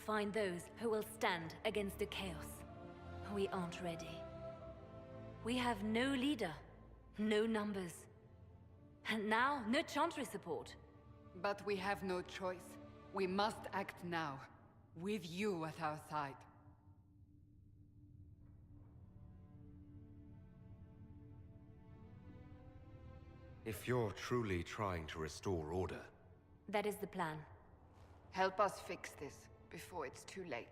Find those who will stand against the chaos. We aren't ready. We have no leader, no numbers. And now, no Chantry support. But we have no choice. We must act now, with you at our side. If you're truly trying to restore order... That is the plan. Help us fix this, before it's too late.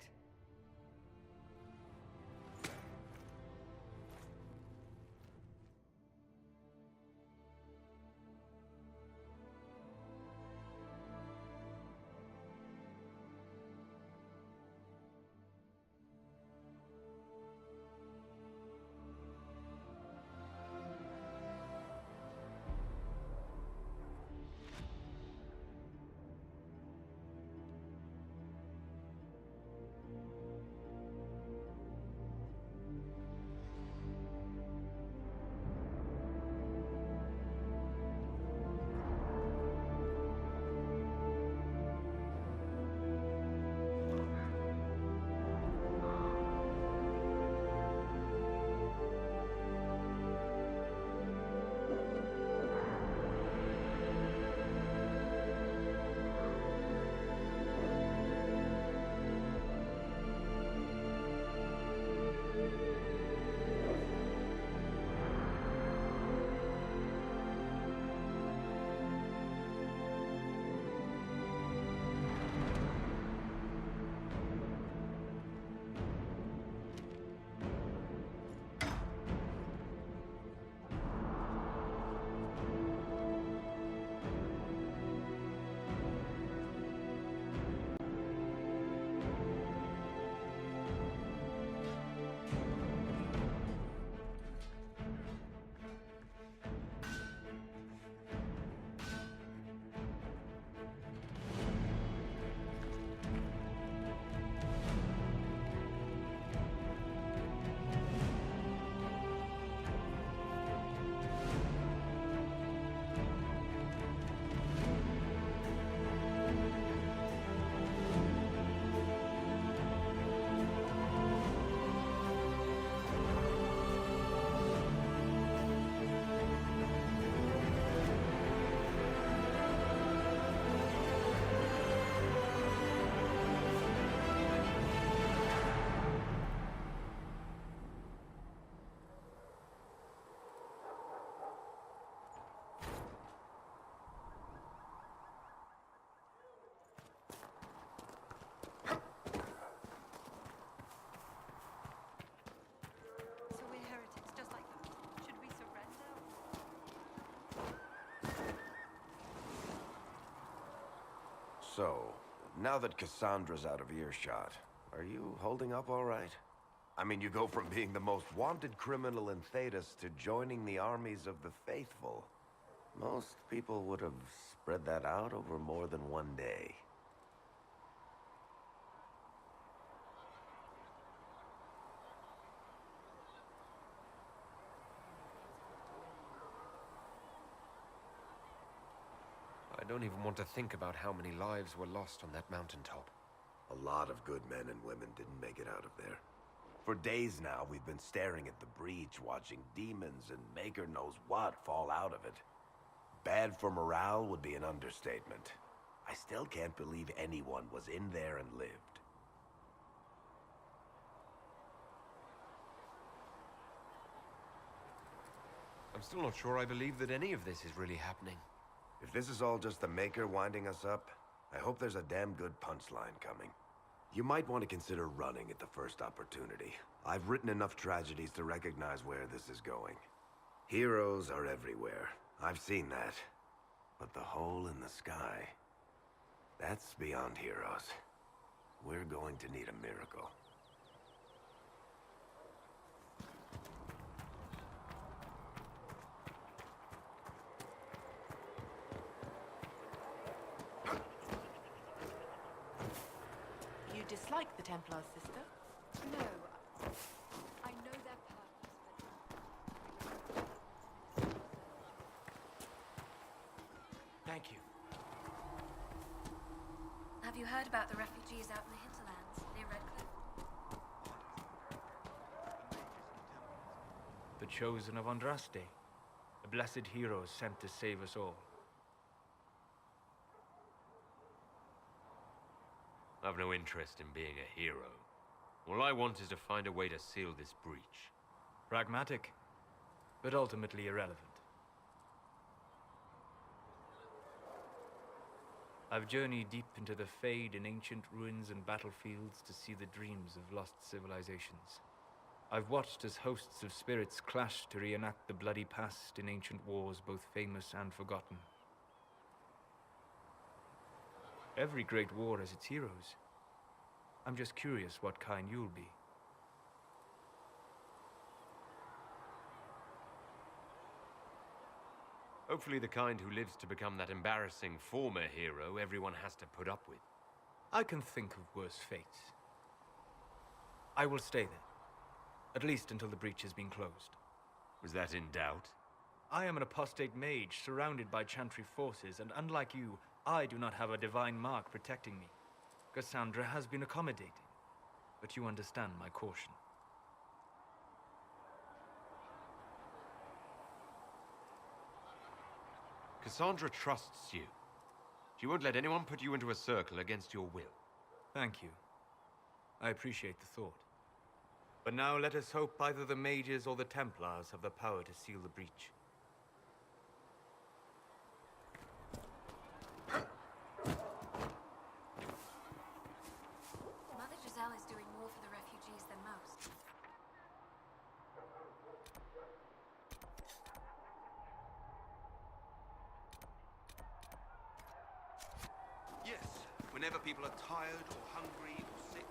So, now that Cassandra's out of earshot, are you holding up all right? I mean, you go from being the most wanted criminal in Thedas to joining the armies of the faithful. Most people would have spread that out over more than one day. I don't even want to think about how many lives were lost on that mountaintop. A lot of good men and women didn't make it out of there. For days now, we've been staring at the breach, watching demons and maker knows what fall out of it. Bad for morale would be an understatement. I still can't believe anyone was in there and lived. I'm still not sure I believe that any of this is really happening. If this is all just the Maker winding us up, I hope there's a damn good punchline coming. You might want to consider running at the first opportunity. I've written enough tragedies to recognize where this is going. Heroes are everywhere. I've seen that. But the hole in the sky, that's beyond heroes. We're going to need a miracle. You dislike the Templars, sister? No. I know their purpose, but... Thank you. Have you heard about the refugees out in the hinterland? chosen of Andraste, a blessed hero sent to save us all. I've no interest in being a hero. All I want is to find a way to seal this breach. Pragmatic, but ultimately irrelevant. I've journeyed deep into the Fade in ancient ruins and battlefields to see the dreams of lost civilizations. I've watched as hosts of spirits clash to reenact the bloody past in ancient wars both famous and forgotten. Every great war has its heroes. I'm just curious what kind you'll be. Hopefully the kind who lives to become that embarrassing former hero everyone has to put up with. I can think of worse fates. I will stay there, at least until the breach has been closed. Was that in doubt? I am an apostate mage surrounded by Chantry forces, and unlike you, I do not have a divine mark protecting me. Cassandra has been accommodating, but you understand my caution. Cassandra trusts you. She won't let anyone put you into a circle against your will. Thank you. I appreciate the thought. But now let us hope either the mages or the Templars have the power to seal the breach. Mother Giselle is doing more for the refugees than most. Yes, whenever people are tired or hungry or sick.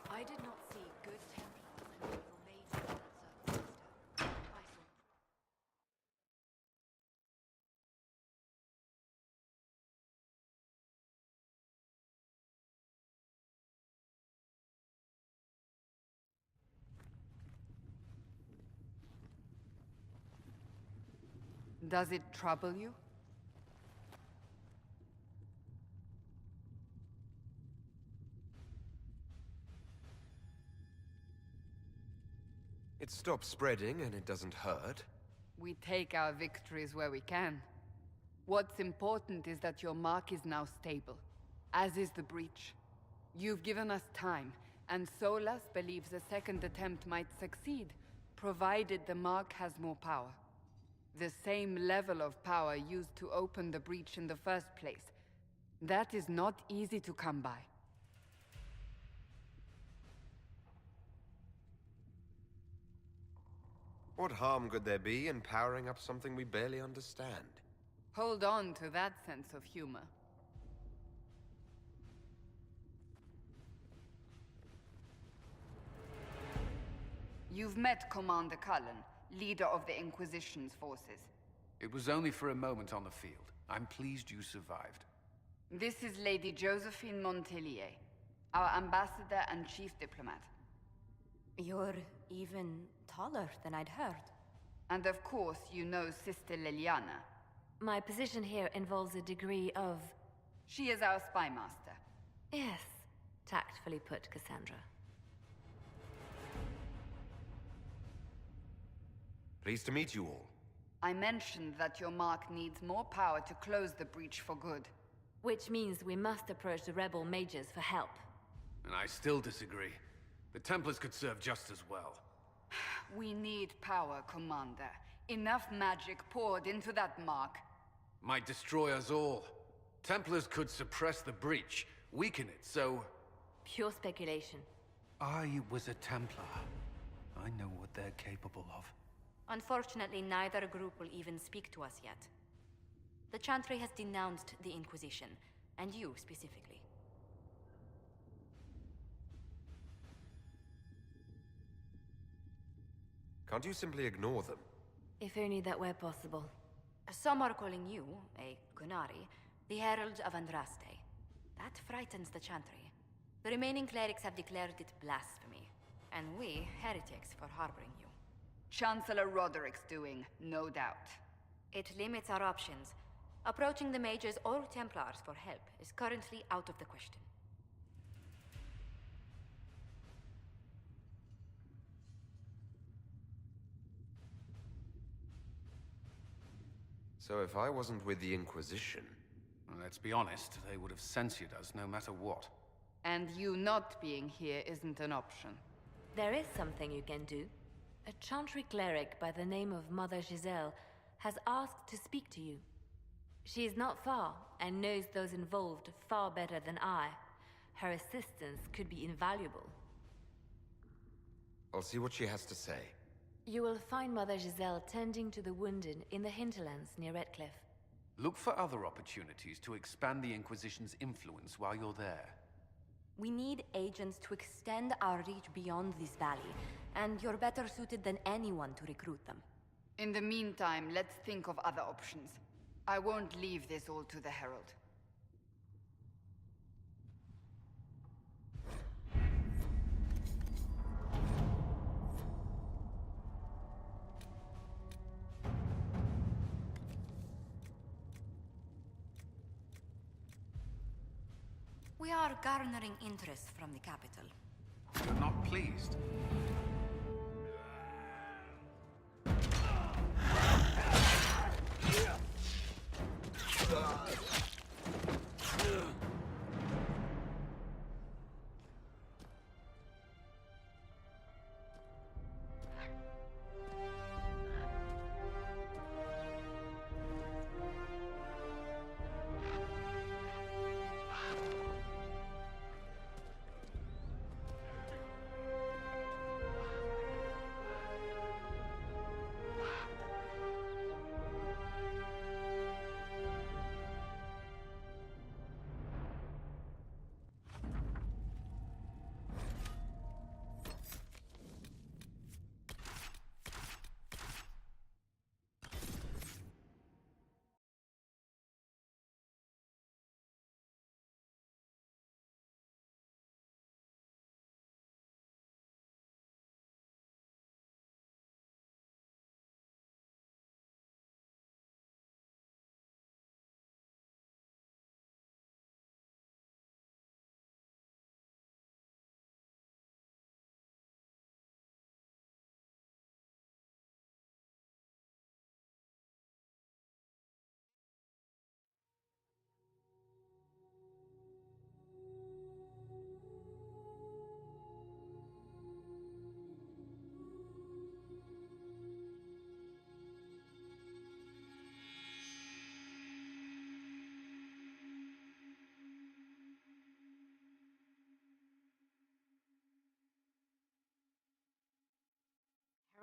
I did not see good Templars and evil mages in that certain sister. I saw Does it trouble you? It stops spreading and it doesn't hurt. We take our victories where we can. What's important is that your mark is now stable, as is the breach. You've given us time, and Solas believes a second attempt might succeed, provided the mark has more power. The same level of power used to open the breach in the first place. That is not easy to come by. What harm could there be in powering up something we barely understand? Hold on to that sense of humor. You've met Commander Cullen, leader of the Inquisition's forces. It was only for a moment on the field. I'm pleased you survived. This is Lady Josephine Montelier, our ambassador and chief diplomat. You're even taller than I'd heard. And of course, you know Sister Liliana. My position here involves a degree of... She is our spy master. Yes, tactfully put, Cassandra. Pleased to meet you all. I mentioned that your mark needs more power to close the breach for good. Which means we must approach the rebel mages for help. And I still disagree. The Templars could serve just as well. We need power, Commander. Enough magic poured into that mark. Might destroy us all. Templars could suppress the breach, weaken it, so... Pure speculation. I was a Templar. I know what they're capable of. Unfortunately, neither group will even speak to us yet. The Chantry has denounced the Inquisition, and you specifically. Can't you simply ignore them? If only that were possible. Some are calling you, a Gunari, the Herald of Andraste. That frightens the Chantry. The remaining clerics have declared it blasphemy, and we, heretics, for harboring you. Chancellor Roderick's doing, no doubt. It limits our options. Approaching the mages or Templars for help is currently out of the question. So if I wasn't with the Inquisition... Well, let's be honest, they would have censored us no matter what. And you not being here isn't an option. There is something you can do. A Chantry cleric by the name of Mother Giselle has asked to speak to you. She is not far and knows those involved far better than I. Her assistance could be invaluable. I'll see what she has to say. You will find Mother Giselle tending to the wounded in the hinterlands near Redcliffe. Look for other opportunities to expand the Inquisition's influence while you're there. We need agents to extend our reach beyond this valley, and you're better suited than anyone to recruit them. In the meantime, let's think of other options. I won't leave this all to the Herald. We are garnering interest from the capital. You're not pleased?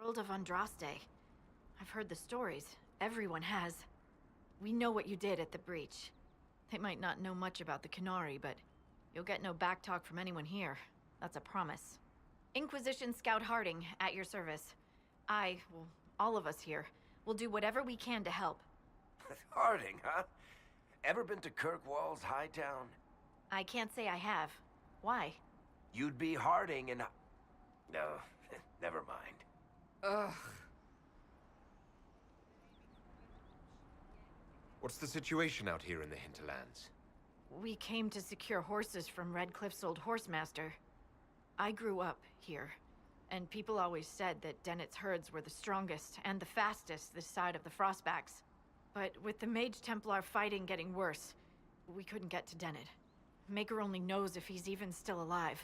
Herald of Andraste. I've heard the stories. Everyone has. We know what you did at the breach. They might not know much about the Canary, but you'll get no backtalk from anyone here. That's a promise. Inquisition Scout Harding, at your service. All of us here, will do whatever we can to help. Harding, huh? Ever been to Kirkwall's Hightown? I can't say I have. Why? You'd be Harding and... No, never mind. Ugh. What's the situation out here in the hinterlands? We came to secure horses from Redcliffe's old horsemaster. I grew up here, and people always said that Dennett's herds were the strongest and the fastest this side of the Frostbacks. But with the Mage Templar fighting getting worse, we couldn't get to Dennett. Maker only knows if he's even still alive.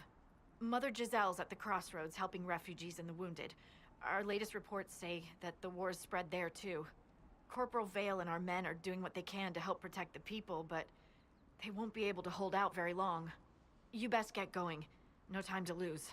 Mother Giselle's at the crossroads helping refugees and the wounded. Our latest reports say that the war's spread there too. Corporal Vale and our men are doing what they can to help protect the people, but they won't be able to hold out very long. You best get going. No time to lose.